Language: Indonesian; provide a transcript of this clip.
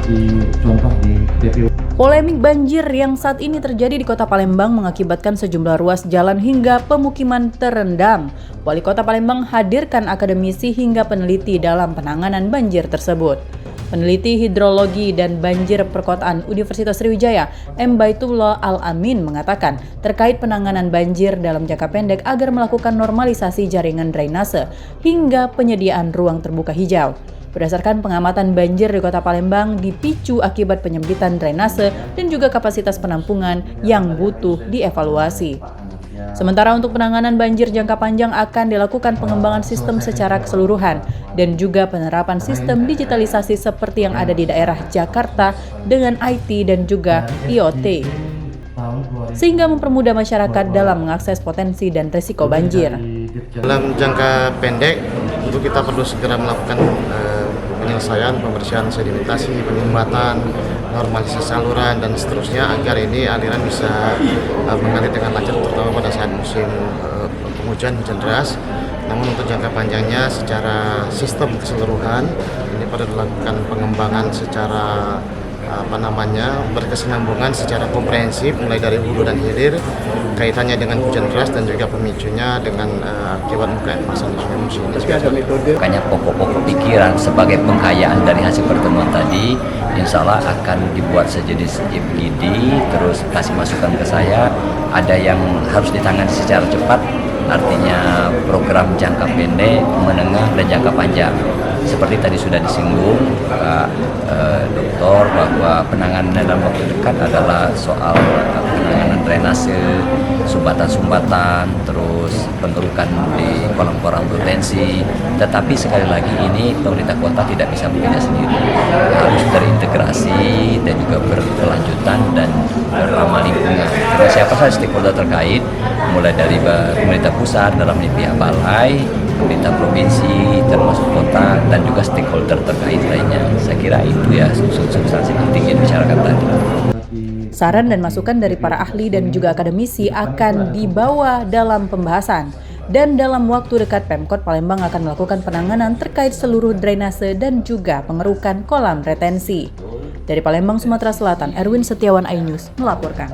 seperti contoh di TPU. Polemik banjir yang saat ini terjadi di Kota Palembang mengakibatkan sejumlah ruas jalan hingga pemukiman terendam. Wali Kota Palembang hadirkan akademisi hingga peneliti dalam penanganan banjir tersebut. Peneliti Hidrologi dan Banjir Perkotaan Universitas Sriwijaya, M. Baitullah Al-Amin mengatakan terkait penanganan banjir dalam jangka pendek agar melakukan normalisasi jaringan drainase hingga penyediaan ruang terbuka hijau. Berdasarkan pengamatan, banjir di Kota Palembang dipicu akibat penyempitan drainase dan juga kapasitas penampungan yang butuh dievaluasi. Sementara untuk penanganan banjir jangka panjang akan dilakukan pengembangan sistem secara keseluruhan dan juga penerapan sistem digitalisasi seperti yang ada di daerah Jakarta dengan IT dan juga IoT, sehingga mempermudah masyarakat dalam mengakses potensi dan risiko banjir. Dalam jangka pendek, tentu kita perlu segera melakukan penyelesaian, pembersihan sedimentasi, penyumbatan, normalisasi saluran dan seterusnya agar ini aliran bisa mengalir dengan lancar, terutama pada saat musim penghujan, hujan deras. Namun untuk jangka panjangnya secara sistem keseluruhan ini perlu dilakukan pengembangan secara berkesinambungan secara komprehensif mulai dari hulu dan hilir, kaitannya dengan hujan deras dan juga pemicunya dengan akibat muka air pasang di sungai musim ini. Makanya pokok-pokok pikiran sebagai pengkayaan dari hasil pertemuan tadi, insya Allah akan dibuat sejenis IPD, terus kasih masukan ke saya. Ada yang harus ditangani secara cepat, artinya program jangka pendek, menengah, dan jangka panjang. Seperti tadi sudah disinggung Pak Dokter bahwa penanganan dalam waktu dekat adalah soal penanganan drainase, sumbatan-sumbatan, terus pengerukan di kolam-kolam retensi. Tetapi sekali lagi ini pemerintah kota tidak bisa bekerja sendiri, harus terintegrasi dan juga berkelanjutan dan ramah lingkungan. Dengan siapa saja stakeholder terkait, mulai dari pemerintah pusat dalam ini pihak balai, pemerintah provinsi, termasuk kota, dan juga stakeholder terkait lainnya. Saya kira itu ya substansi penting yang dibicarakan tadi. Saran dan masukan dari para ahli dan juga akademisi akan dibawa dalam pembahasan. Dan dalam waktu dekat Pemkot Palembang akan melakukan penanganan terkait seluruh drainase dan juga pengerukan kolam retensi. Dari Palembang, Sumatera Selatan, Erwin Setiawan, iNews melaporkan.